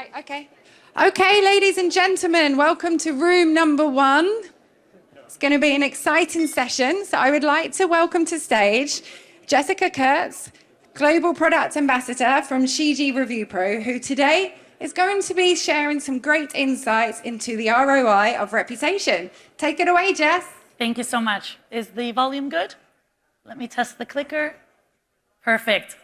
Right, okay. Okay, ladies and gentlemen, welcome to room number 1. It's going to be an exciting session. So I would like to welcome to stage Jessica Kurtz, Global Product Ambassador from Shiji Reviewpro, who today is going to be sharing some great insights into the ROI of reputation. Take it away, Jess. Thank you so much. Is the volume good? Let me test the clicker. Perfect.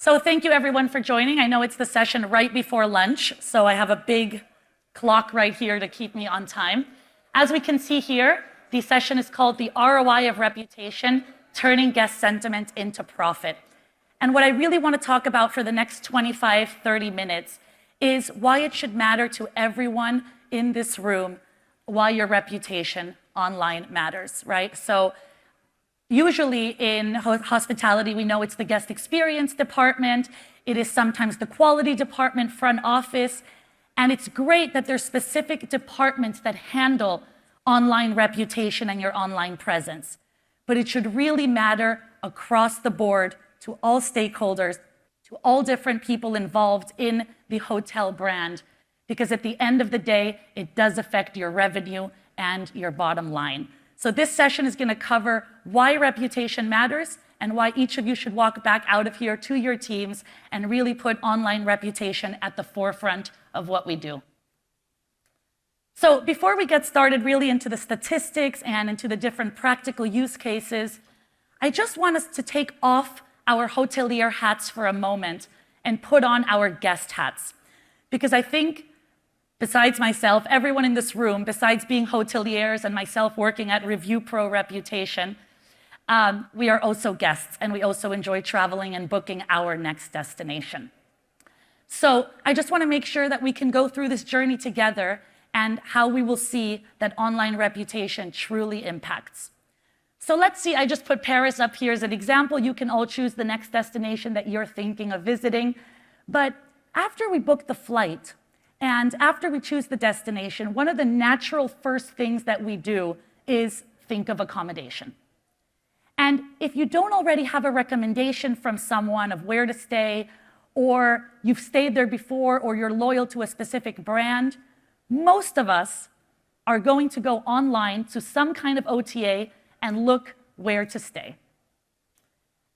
So thank you everyone for joining. I know it's the session right before lunch, so I have a big clock right here to keep me on time. As we can see here, the session is called the ROI of Reputation, Turning Guest Sentiment into Profit. And what I really want to talk about for the next 25, 30 minutes is why it should matter to everyone in this room, why your reputation online matters, right? So usually in hospitality, we know it's the guest experience department. It is sometimes the quality department, front office. And it's great that there's specific departments that handle online reputation and your online presence. But it should really matter across the board to all stakeholders, to all different people involved in the hotel brand, because at the end of the day, it does affect your revenue and your bottom line. So this session is going to cover why reputation matters and why each of you should walk back out of here to your teams and really put online reputation at the forefront of what we do. So before we get started really into the statistics and into the different practical use cases, I just want us to take off our hotelier hats for a moment and put on our guest hats. Because I think, besides myself, everyone in this room, besides being hoteliers and myself working at Reviewpro Reputation, we are also guests, and we also enjoy traveling and booking our next destination. So I just want to make sure that we can go through this journey together and how we will see that online reputation truly impacts. So let's see, I just put Paris up here as an example. You can all choose the next destination that you're thinking of visiting. But after we book the flight and after we choose the destination, one of the natural first things that we do is think of accommodation. And if you don't already have a recommendation from someone of where to stay, or you've stayed there before, or you're loyal to a specific brand, most of us are going to go online to some kind of OTA and look where to stay.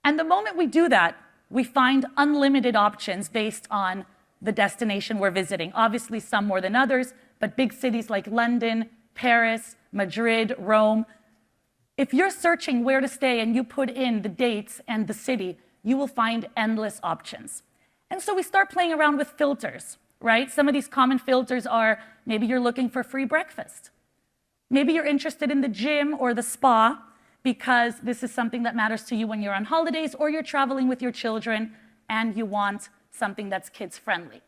And the moment we do that, we find unlimited options based on the destination we're visiting. Obviously, some more than others, but big cities like London, Paris, Madrid, Rome. If you're searching where to stay and you put in the dates and the city, you will find endless options. And so we start playing around with filters, right? Some of these common filters are, maybe you're looking for free breakfast. Maybe you're interested in the gym or the spa because this is something that matters to you when you're on holidays or you're traveling with your children and you want something that's kids-friendly.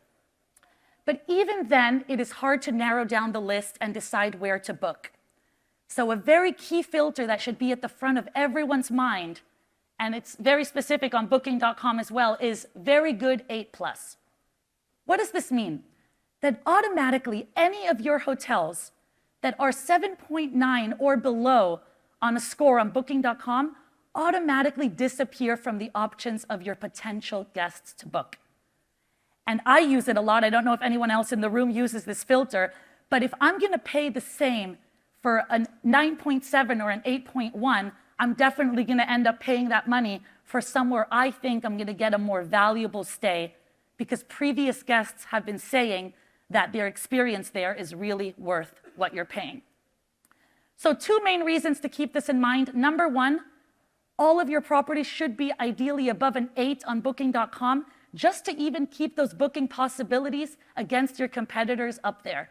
But even then, it is hard to narrow down the list and decide where to book. So a very key filter that should be at the front of everyone's mind, and it's very specific on booking.com as well, is very good 8+. What does this mean? That automatically any of your hotels that are 7.9 or below on a score on booking.com automatically disappear from the options of your potential guests to book. And I use it a lot. I don't know if anyone else in the room uses this filter, but if I'm going to pay the same for a 9.7 or an 8.1, I'm definitely going to end up paying that money for somewhere I think I'm going to get a more valuable stay, because previous guests have been saying that their experience there is really worth what you're paying. So 2 main reasons to keep this in mind. Number 1, all of your properties should be ideally above an 8 on booking.com, just to even keep those booking possibilities against your competitors up there.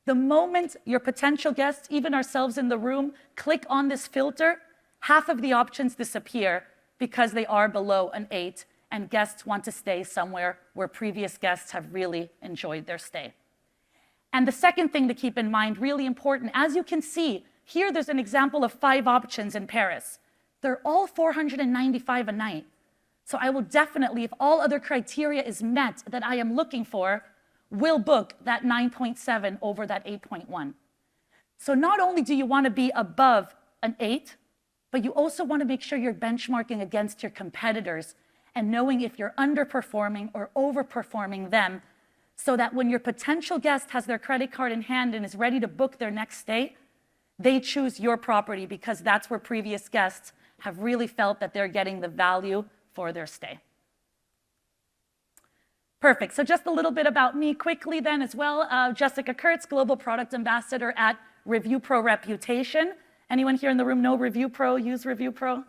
The moment your potential guests, even ourselves in the room, click on this filter, half of the options disappear because they are below an 8 and guests want to stay somewhere where previous guests have really enjoyed their stay. And the second thing to keep in mind, really important, as you can see, here there's an example of 5 options in Paris. They're all $495 a night. So I will definitely, if all other criteria is met that I am looking for, will book that 9.7 over that 8.1. So not only do you want to be above an 8, but you also want to make sure you're benchmarking against your competitors and knowing if you're underperforming or overperforming them, so that when your potential guest has their credit card in hand and is ready to book their next stay, they choose your property because that's where previous guests have really felt that they're getting the value for their stay. Perfect. So just a little bit about me quickly then as well. Jessica Kurtz, Global Product Ambassador at Reviewpro Reputation. Anyone here in the room know Reviewpro, use Reviewpro?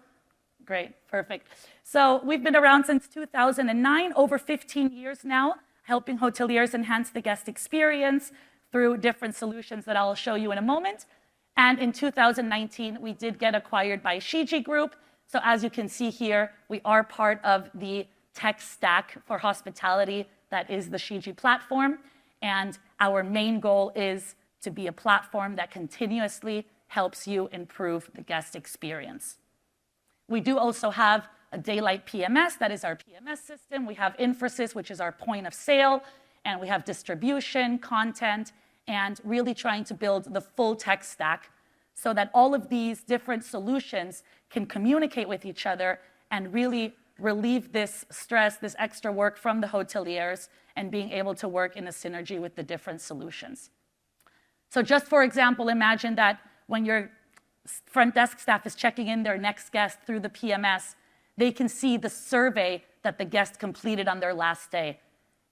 Great, perfect. So we've been around since 2009, over 15 years now, helping hoteliers enhance the guest experience through different solutions that I'll show you in a moment. And in 2019, we did get acquired by Shiji Group. So as you can see here, we are part of the tech stack for hospitality that is the Shiji platform. And our main goal is to be a platform that continuously helps you improve the guest experience. We do also have a Daylight PMS, that is our PMS system. We have Infosys, which is our point of sale, and we have distribution, content, and really trying to build the full tech stack so that all of these different solutions can communicate with each other and really relieve this stress, this extra work from the hoteliers, and being able to work in a synergy with the different solutions. So just for example, imagine that when your front desk staff is checking in their next guest through the PMS, they can see the survey that the guest completed on their last day.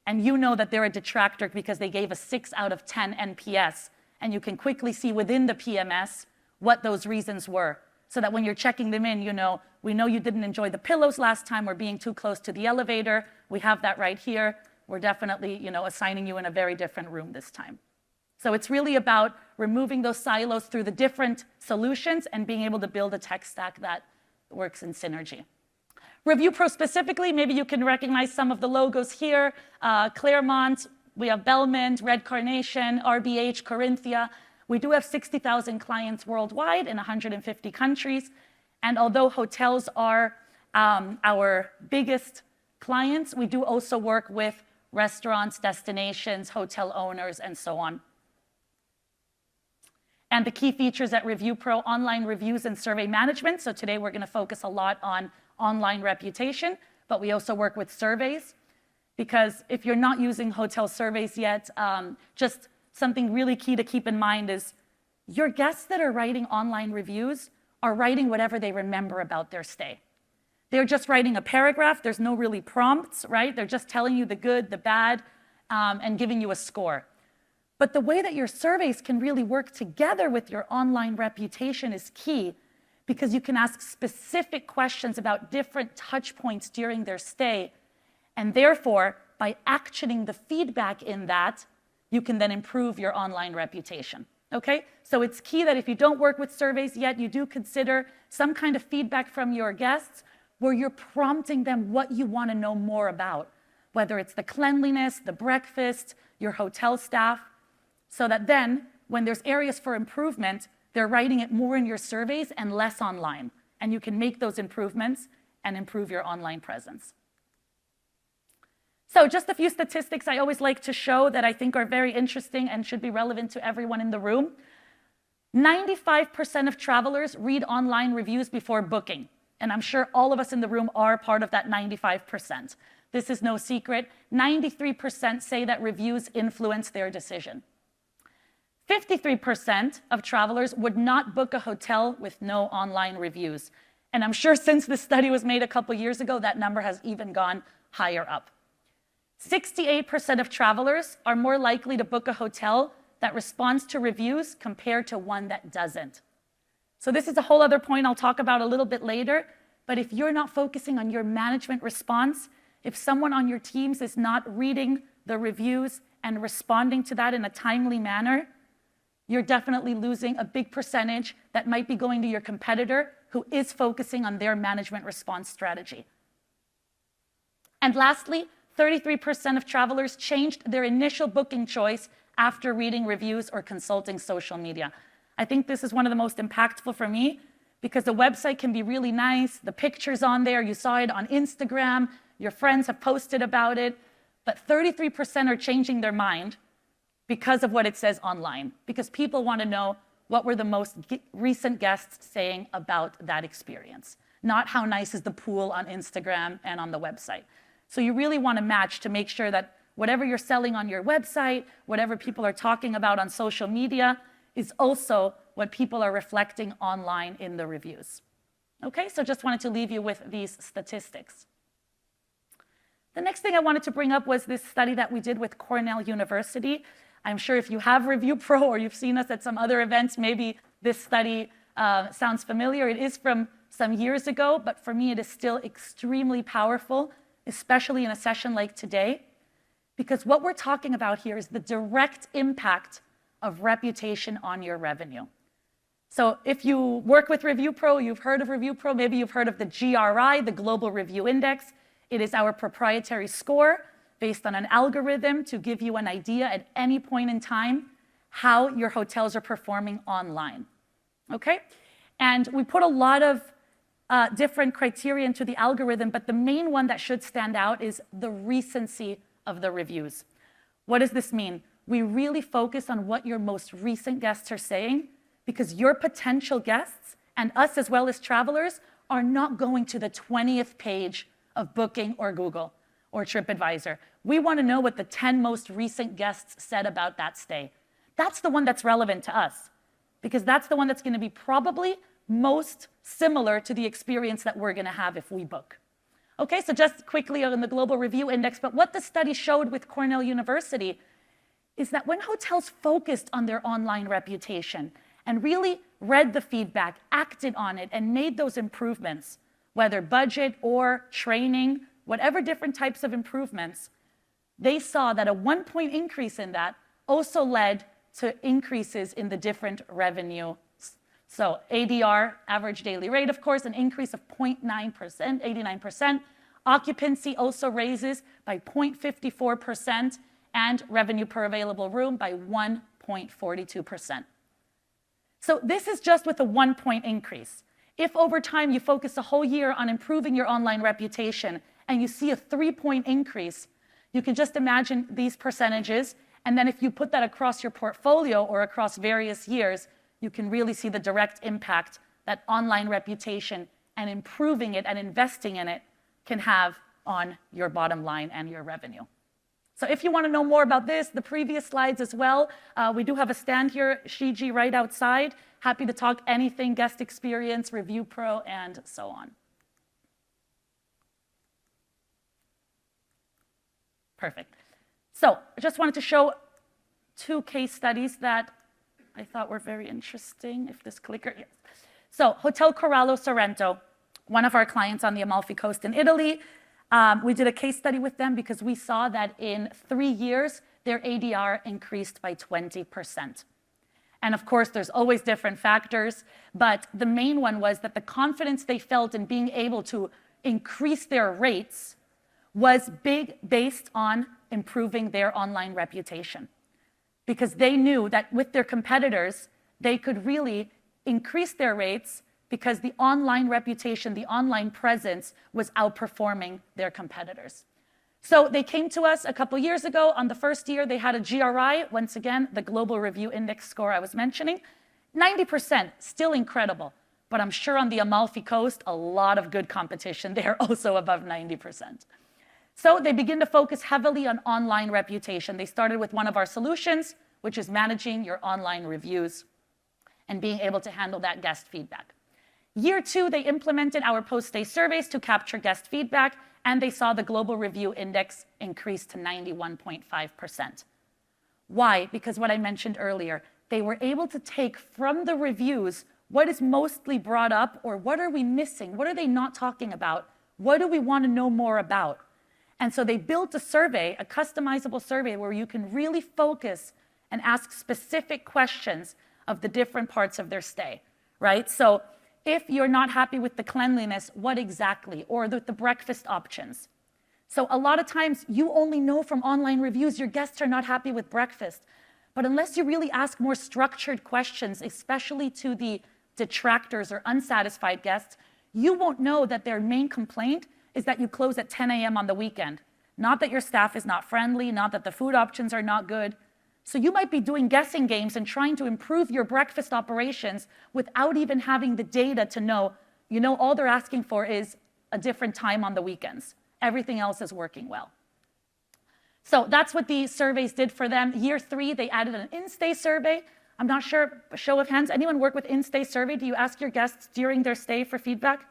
And you know that they're a detractor because they gave a 6 out of 10 NPS. And you can quickly see within the PMS what those reasons were. So that when you're checking them in, you know, we know you didn't enjoy the pillows last time or being too close to the elevator. We have that right here. We're definitely, you know, assigning you in a very different room this time. So it's really about removing those silos through the different solutions and being able to build a tech stack that works in synergy. Reviewpro specifically, maybe you can recognize some of the logos here. Claremont, we have Belmont, Red Carnation, RBH, Corinthia. We do have 60,000 clients worldwide in 150 countries. And although hotels are our biggest clients, we do also work with restaurants, destinations, hotel owners, and so on. And the key features at Reviewpro: online reviews and survey management. So today we're going to focus a lot on online reputation, but we also work with surveys. Because if you're not using hotel surveys yet, just something really key to keep in mind is your guests that are writing online reviews are writing whatever they remember about their stay. They're just writing a paragraph. There's no really prompts, right? They're just telling you the good, the bad, and giving you a score. But the way that your surveys can really work together with your online reputation is key, because you can ask specific questions about different touch points during their stay. And therefore, by actioning the feedback in that, you can then improve your online reputation. Okay? So it's key that if you don't work with surveys yet, you do consider some kind of feedback from your guests where you're prompting them what you want to know more about, whether it's the cleanliness, the breakfast, your hotel staff, so that then when there's areas for improvement, they're writing it more in your surveys and less online. And you can make those improvements and improve your online presence. So just a few statistics I always like to show that I think are very interesting and should be relevant to everyone in the room. 95% of travelers read online reviews before booking. And I'm sure all of us in the room are part of that 95%. This is no secret. 93% say that reviews influence their decision. 53% of travelers would not book a hotel with no online reviews. And I'm sure since this study was made a couple years ago, that number has even gone higher up. 68% of travelers are more likely to book a hotel that responds to reviews compared to one that doesn't. So this is a whole other point I'll talk about a little bit later. But if you're not focusing on your management response, if someone on your teams is not reading the reviews and responding to that in a timely manner, you're definitely losing a big percentage that might be going to your competitor who is focusing on their management response strategy. And lastly, 33% of travelers changed their initial booking choice after reading reviews or consulting social media. I think this is one of the most impactful for me because the website can be really nice, the pictures on there, you saw it on Instagram, your friends have posted about it, but 33% are changing their mind because of what it says online, because people want to know what were the most recent guests saying about that experience, not how nice is the pool on Instagram and on the website. So you really want to match to make sure that whatever you're selling on your website, whatever people are talking about on social media, is also what people are reflecting online in the reviews. Okay, so just wanted to leave you with these statistics. The next thing I wanted to bring up was this study that we did with Cornell University. I'm sure if you have Reviewpro or you've seen us at some other events, maybe this study sounds familiar. It is from some years ago, but for me it is still extremely powerful, especially in a session like today, because what we're talking about here is the direct impact of reputation on your revenue. So if you work with Reviewpro, you've heard of Reviewpro, maybe you've heard of the GRI, the Global Review Index. It is our proprietary score based on an algorithm to give you an idea at any point in time how your hotels are performing online, okay? And we put a lot of different criteria into the algorithm, but the main one that should stand out is the recency of the reviews. What does this mean? We really focus on what your most recent guests are saying, because your potential guests and us as well as travelers are not going to the 20th page of Booking or Google or TripAdvisor. We want to know what the 10 most recent guests said about that stay. That's the one that's relevant to us, because that's the one that's going to be probably most similar to the experience that we're going to have if we book. Okay, so just quickly on the Global Review Index, but what the study showed with Cornell University is that when hotels focused on their online reputation and really read the feedback, acted on it, and made those improvements, whether budget or training, whatever different types of improvements, they saw that a 1-point increase in that also led to increases in the different revenue. So ADR, average daily rate, of course, an increase of 0.9%, 89%. Occupancy also raises by 0.54%, and revenue per available room by 1.42%. So this is just with a 1-point increase. If over time you focus a whole year on improving your online reputation and you see a 3-point increase, you can just imagine these percentages. And then if you put that across your portfolio or across various years, you can really see the direct impact that online reputation and improving it and investing in it can have on your bottom line and your revenue. So if you want to know more about this, the previous slides as well, we do have a stand here, Shiji, right outside. Happy to talk anything, guest experience, Reviewpro, and so on. Perfect. So I just wanted to show 2 case studies that I thought were very interesting. If this clicker, yes. So Hotel Corallo Sorrento, one of our clients on the Amalfi Coast in Italy. We did a case study with them because we saw that in 3 years, their ADR increased by 20%. And of course, there's always different factors, but the main one was that the confidence they felt in being able to increase their rates was based on improving their online reputation. Because they knew that with their competitors, they could really increase their rates because the online reputation, the online presence was outperforming their competitors. So they came to us a couple years ago. On the first year, they had a GRI, once again, the Global Review Index score I was mentioning. 90%, still incredible. But I'm sure on the Amalfi Coast, a lot of good competition there, also above 90%. So they begin to focus heavily on online reputation. They started with one of our solutions, which is managing your online reviews and being able to handle that guest feedback. Year 2, they implemented our post-stay surveys to capture guest feedback, and they saw the Global Review Index increase to 91.5%. Why? Because what I mentioned earlier, they were able to take from the reviews what is mostly brought up, or what are we missing? What are they not talking about? What do we want to know more about? And so they built a survey, a customizable survey, where you can really focus and ask specific questions of the different parts of their stay, right? So if you're not happy with the cleanliness, what exactly? Or the breakfast options. So a lot of times you only know from online reviews your guests are not happy with breakfast. But unless you really ask more structured questions, especially to the detractors or unsatisfied guests, you won't know that their main complaint is that you close at 10 a.m. on the weekend. Not that your staff is not friendly, not that the food options are not good. So you might be doing guessing games and trying to improve your breakfast operations without even having the data to know, all they're asking for is a different time on the weekends. Everything else is working well. So that's what the surveys did for them. Year 3, they added an in-stay survey. I'm not sure, show of hands, anyone work with in-stay survey? Do you ask your guests during their stay for feedback?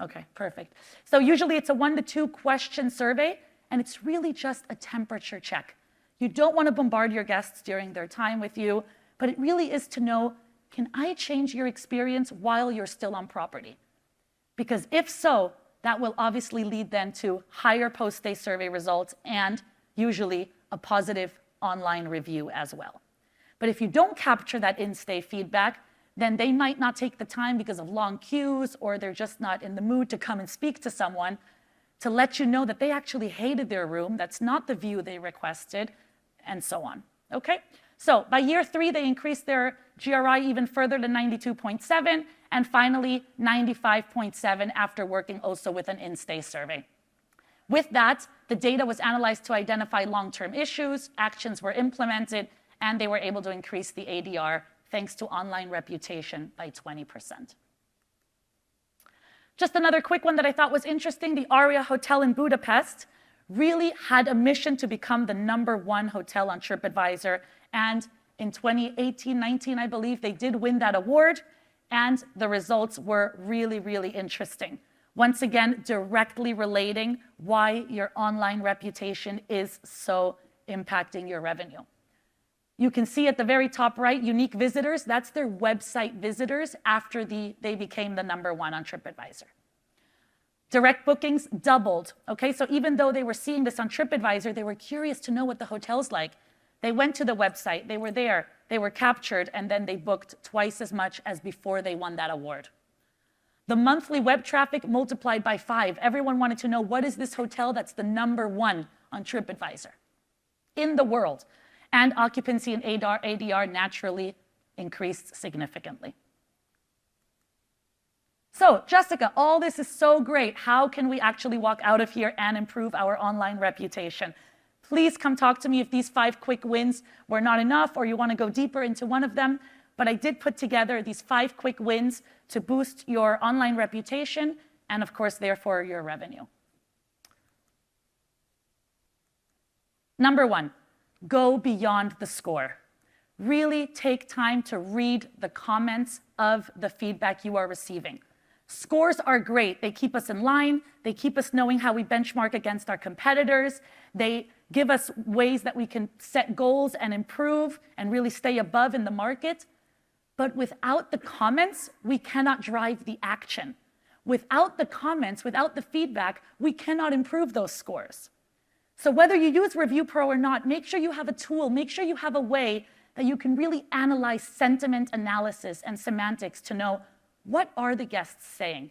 Okay, perfect. So usually it's a 1 to 2 question survey, and it's really just a temperature check. You don't want to bombard your guests during their time with you, but it really is to know, can I change your experience while you're still on property? Because if so, that will obviously lead then to higher post-stay survey results and usually a positive online review as well. But if you don't capture that in-stay feedback, then they might not take the time because of long queues, or they're just not in the mood to come and speak to someone to let you know that they actually hated their room, that's not the view they requested, and so on. Okay? So by year 3, they increased their GRI even further to 92.7, and finally 95.7 after working also with an in-stay survey. With that, the data was analyzed to identify long-term issues, actions were implemented, and they were able to increase the ADR thanks to online reputation by 20%. Just another quick one that I thought was interesting, the Aria Hotel in Budapest really had a mission to become the #1 hotel on TripAdvisor, and in 2018-19, I believe, they did win that award, and the results were really, really interesting. Once again, directly relating why your online reputation is so impacting your revenue. You can see at the very top right, unique visitors, that's their website visitors after they became the #1 on TripAdvisor. Direct bookings doubled, okay? So even though they were seeing this on TripAdvisor, they were curious to know what the hotel's like. They went to the website, they were there, they were captured, and then they booked twice as much as before they won that award. The monthly web traffic multiplied by 5. Everyone wanted to know, what is this hotel that's the #1 on TripAdvisor in the world? And occupancy and ADR naturally increased significantly. So, Jessica, all this is so great. How can we actually walk out of here and improve our online reputation? Please come talk to me if these 5 quick wins were not enough or you want to go deeper into one of them. But I did put together these 5 quick wins to boost your online reputation and, of course, therefore, your revenue. Number 1. Go beyond the score. Really take time to read the comments of the feedback you are receiving. Scores are great. They keep us in line. They keep us knowing how we benchmark against our competitors. They give us ways that we can set goals and improve and really stay above in the market. But without the comments, we cannot drive the action. Without the comments, without the feedback, we cannot improve those scores. So whether you use Reviewpro or not, make sure you have a tool, make sure you have a way that you can really analyze sentiment analysis and semantics to know, what are the guests saying?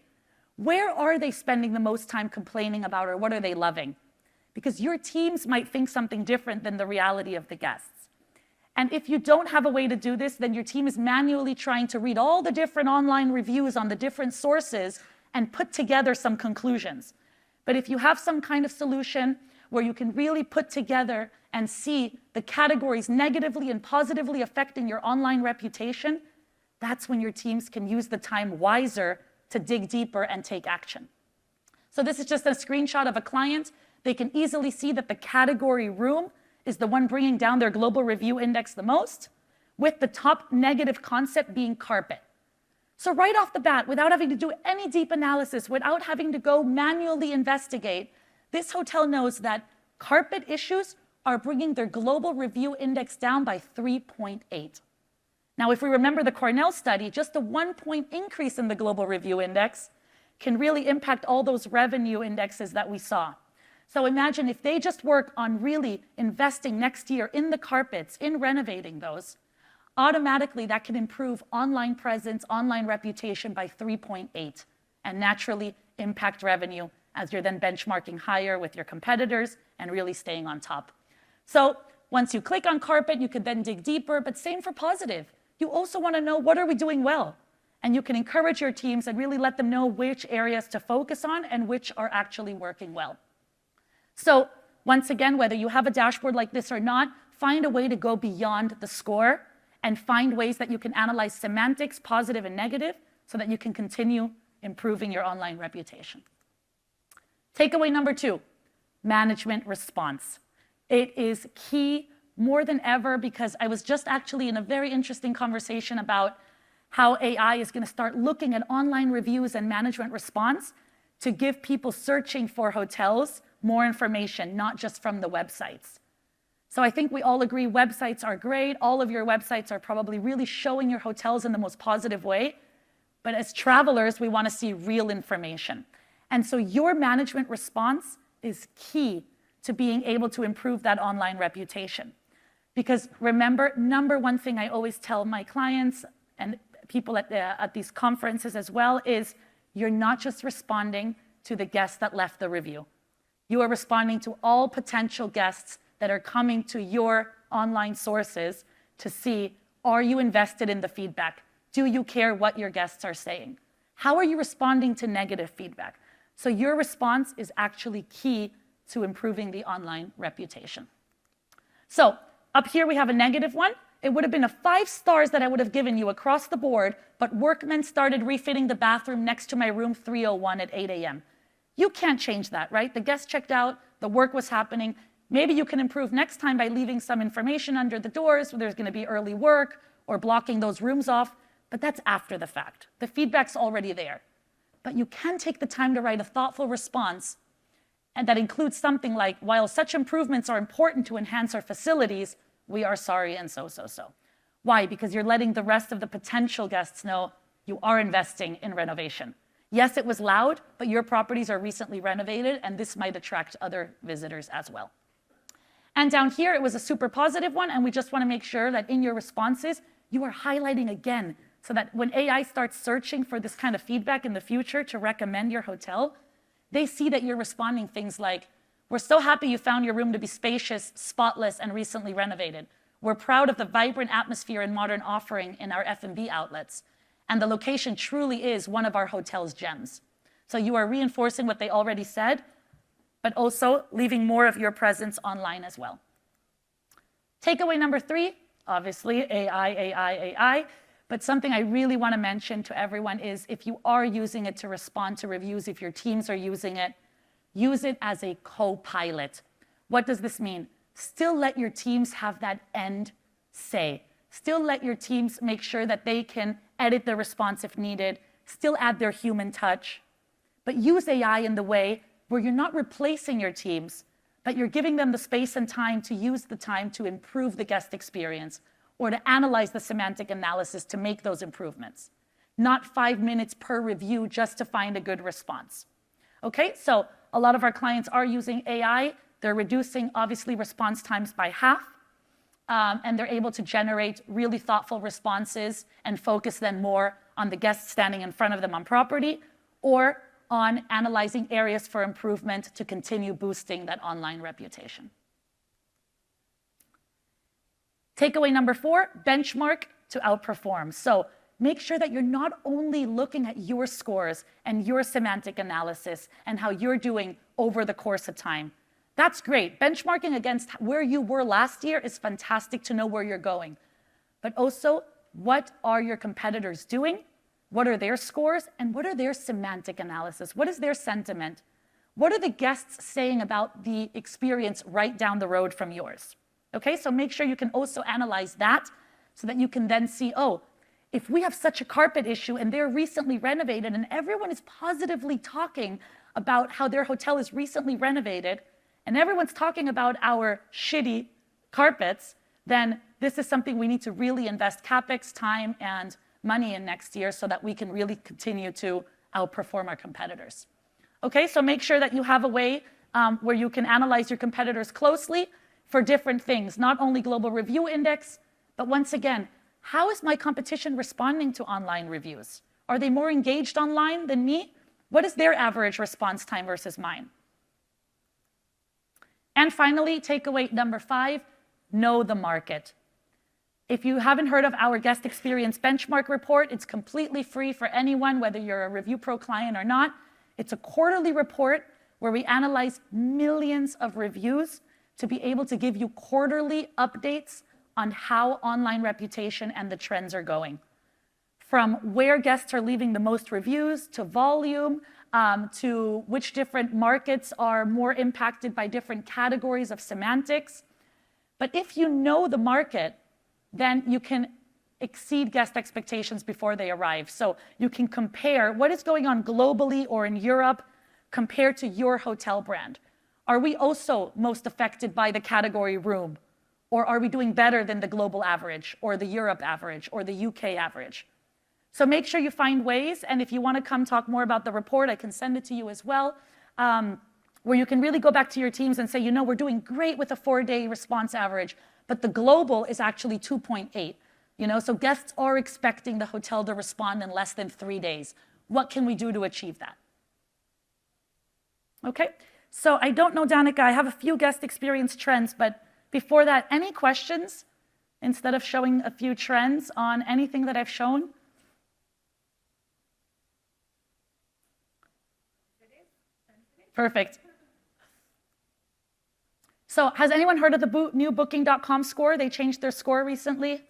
Where are they spending the most time complaining about, or what are they loving? Because your teams might think something different than the reality of the guests. And if you don't have a way to do this, then your team is manually trying to read all the different online reviews on the different sources and put together some conclusions. But if you have some kind of solution where you can really put together and see the categories negatively and positively affecting your online reputation, that's when your teams can use the time wiser to dig deeper and take action. So this is just a screenshot of a client. They can easily see that the category room is the one bringing down their global review index the most, with the top negative concept being carpet. So right off the bat, without having to do any deep analysis, without having to go manually investigate, this hotel knows that carpet issues are bringing their global review index down by 3.8. Now, if we remember the Cornell study, just a 1-point increase in the global review index can really impact all those revenue indexes that we saw. So imagine if they just work on really investing next year in the carpets, in renovating those, automatically that can improve online presence, online reputation by 3.8, and naturally impact revenue as you're then benchmarking higher with your competitors and really staying on top. So once you click on carpet, you could then dig deeper, but same for positive. You also want to know, what are we doing well? And you can encourage your teams and really let them know which areas to focus on and which are actually working well. So once again, whether you have a dashboard like this or not, find a way to go beyond the score and find ways that you can analyze semantics, positive and negative, so that you can continue improving your online reputation. Takeaway number 2, management response. It is key more than ever because I was just actually in a very interesting conversation about how AI is going to start looking at online reviews and management response to give people searching for hotels more information, not just from the websites. So I think we all agree websites are great. All of your websites are probably really showing your hotels in the most positive way. But as travelers, we want to see real information. And so your management response is key to being able to improve that online reputation. Because remember, number one thing I always tell my clients and people at these conferences as well is you're not just responding to the guests that left the review. You are responding to all potential guests that are coming to your online sources to see, are you invested in the feedback? Do you care what your guests are saying? How are you responding to negative feedback? So your response is actually key to improving the online reputation. So up here we have a negative one. It would have been a 5 stars that I would have given you across the board, but workmen started refitting the bathroom next to my room 301 at 8 a.m. You can't change that, right? The guests checked out, the work was happening. Maybe you can improve next time by leaving some information under the doors where there's going to be early work or blocking those rooms off, but that's after the fact. The feedback's already there. But you can take the time to write a thoughtful response, and that includes something like, while such improvements are important to enhance our facilities, we are sorry and so. Why? Because you're letting the rest of the potential guests know you are investing in renovation. Yes, it was loud, but your properties are recently renovated, and this might attract other visitors as well. And down here, it was a super positive one, and we just want to make sure that in your responses, you are highlighting again, so that when AI starts searching for this kind of feedback in the future to recommend your hotel, they see that you're responding things like, we're so happy you found your room to be spacious, spotless, and recently renovated. We're proud of the vibrant atmosphere and modern offering in our F&B outlets. And the location truly is one of our hotel's gems. So you are reinforcing what they already said, but also leaving more of your presence online as well. Takeaway number 3, obviously AI. But something I really want to mention to everyone is if you are using it to respond to reviews, if your teams are using it, use it as a co-pilot. What does this mean? Still let your teams have that end say. Still let your teams make sure that they can edit their response if needed, still add their human touch, but use AI in the way where you're not replacing your teams, but you're giving them the space and time to use the time to improve the guest experience or to analyze the semantic analysis to make those improvements. Not 5 minutes per review just to find a good response. Okay, so a lot of our clients are using AI. They're reducing, obviously, response times by half, and they're able to generate really thoughtful responses and focus then more on the guests standing in front of them on property or on analyzing areas for improvement to continue boosting that online reputation. Takeaway number 4, benchmark to outperform. So make sure that you're not only looking at your scores and your semantic analysis and how you're doing over the course of time. That's great. Benchmarking against where you were last year is fantastic to know where you're going. But also, what are your competitors doing? What are their scores? And what are their semantic analysis? What is their sentiment? What are the guests saying about the experience right down the road from yours? Okay, so make sure you can also analyze that so that you can then see, oh, if we have such a carpet issue and they're recently renovated and everyone is positively talking about how their hotel is recently renovated and everyone's talking about our shitty carpets, then this is something we need to really invest CapEx, time, and money in next year so that we can really continue to outperform our competitors. Okay, so make sure that you have a way where you can analyze your competitors closely for different things, not only Global Review Index, but once again, how is my competition responding to online reviews? Are they more engaged online than me? What is their average response time versus mine? And finally, takeaway number 5, know the market. If you haven't heard of our guest experience benchmark report, it's completely free for anyone, whether you're a Reviewpro client or not. It's a quarterly report where we analyze millions of reviews to be able to give you quarterly updates on how online reputation and the trends are going. From where guests are leaving the most reviews to volume, to which different markets are more impacted by different categories of semantics. But if you know the market, then you can exceed guest expectations before they arrive. So you can compare what is going on globally or in Europe compared to your hotel brand. Are we also most affected by the category room? Or are we doing better than the global average or the Europe average or the UK average? So make sure you find ways, and if you want to come talk more about the report, I can send it to you as well, where you can really go back to your teams and say, you know, we're doing great with a 4-day response average, but the global is actually 2.8. You know, so guests are expecting the hotel to respond in less than 3 days. What can we do to achieve that? Okay, so I don't know, Danica, I have a few guest experience trends, but before that, any questions instead of showing a few trends on anything that I've shown? Perfect. So has anyone heard of the new Booking.com score? They changed their score recently.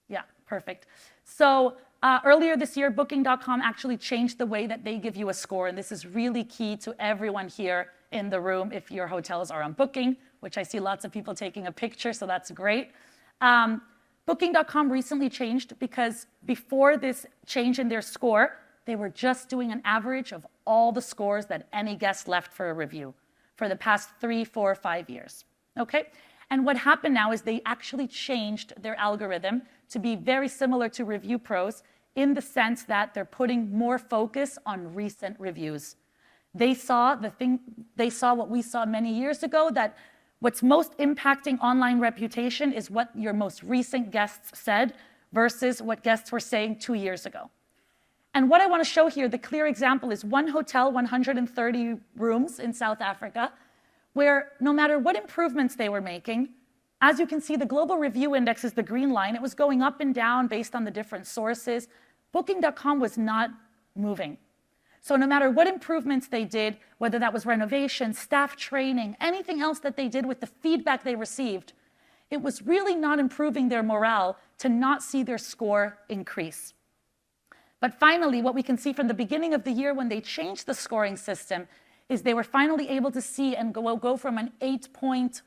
Yeah, perfect. So earlier this year, Booking.com actually changed the way that they give you a score. And this is really key to everyone here in the room if your hotels are on Booking, which I see lots of people taking a picture, so that's great. Booking.com recently changed because before this change in their score, they were just doing an average of all the scores that any guest left for a review for the past 3, 4, 5 years. Okay? And what happened now is they actually changed their algorithm to be very similar to Reviewpro's in the sense that they're putting more focus on recent reviews. They saw what we saw many years ago, that what's most impacting online reputation is what your most recent guests said versus what guests were saying 2 years ago. And what I want to show here, the clear example is one hotel, 130 rooms in South Africa, where no matter what improvements they were making, as you can see, the global review index is the green line. It was going up and down based on the different sources. Booking.com was not moving. So no matter what improvements they did, whether that was renovation, staff training, anything else that they did with the feedback they received, it was really not improving their morale to not see their score increase. But finally, what we can see from the beginning of the year when they changed the scoring system is they were finally able to see and go from an 8.9,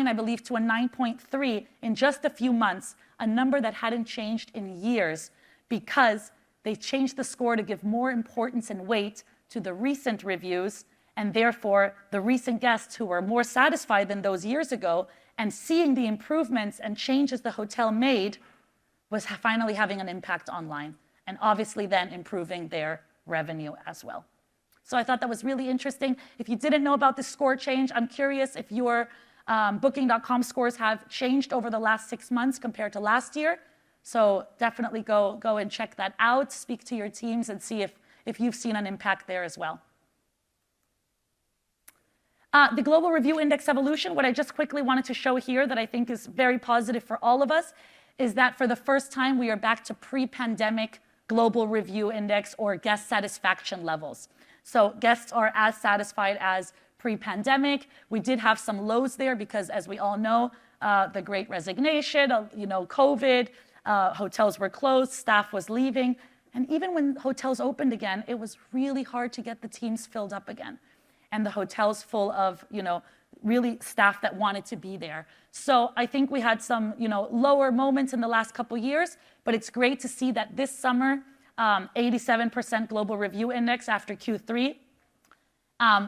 I believe, to a 9.3 in just a few months, a number that hadn't changed in years because they changed the score to give more importance and weight to the recent reviews, and therefore the recent guests who were more satisfied than those years ago and seeing the improvements and changes the hotel made was finally having an impact online, and obviously then improving their revenue as well. So I thought that was really interesting. If you didn't know about the score change, I'm curious if your Booking.com scores have changed over the last 6 months compared to last year. So definitely go and check that out, speak to your teams and see if you've seen an impact there as well. The Global Review Index evolution, what I just quickly wanted to show here that I think is very positive for all of us, is that for the first time, we are back to pre-pandemic Global Review Index or guest satisfaction levels. So guests are as satisfied as pre-pandemic. We did have some lows there because, as we all know, the Great Resignation, COVID, hotels were closed, staff was leaving. And even when hotels opened again, it was really hard to get the teams filled up again. And the hotels full of, really staff that wanted to be there. So I think we had some, lower moments in the last couple years, but it's great to see that this summer, 87% Global Review Index after Q3,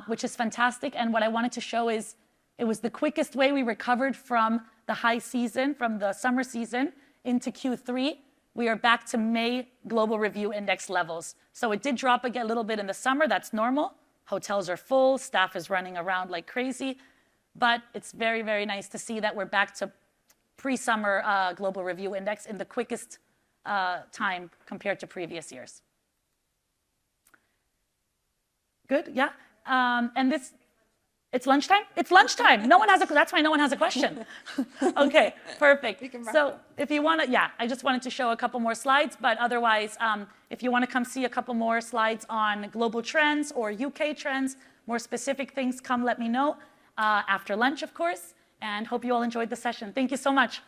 which is fantastic. And what I wanted to show is it was the quickest way we recovered from the high season, from the summer season into Q3. We are back to May Global Review Index levels. So it did drop again a little bit in the summer. That's normal. Hotels are full. Staff is running around like crazy. But it's very, very nice to see that we're back to pre-summer Global Review Index in the quickest time compared to previous years. Good, yeah. And this, it's lunchtime? It's lunchtime. That's why no one has a question. Okay, perfect. So if you want to, I just wanted to show a couple more slides, but otherwise, if you want to come see a couple more slides on global trends or UK trends, more specific things, come let me know. After lunch, of course, and hope you all enjoyed the session. Thank you so much.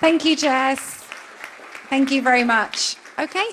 Thank you, Jess. Thank you very much. Okay.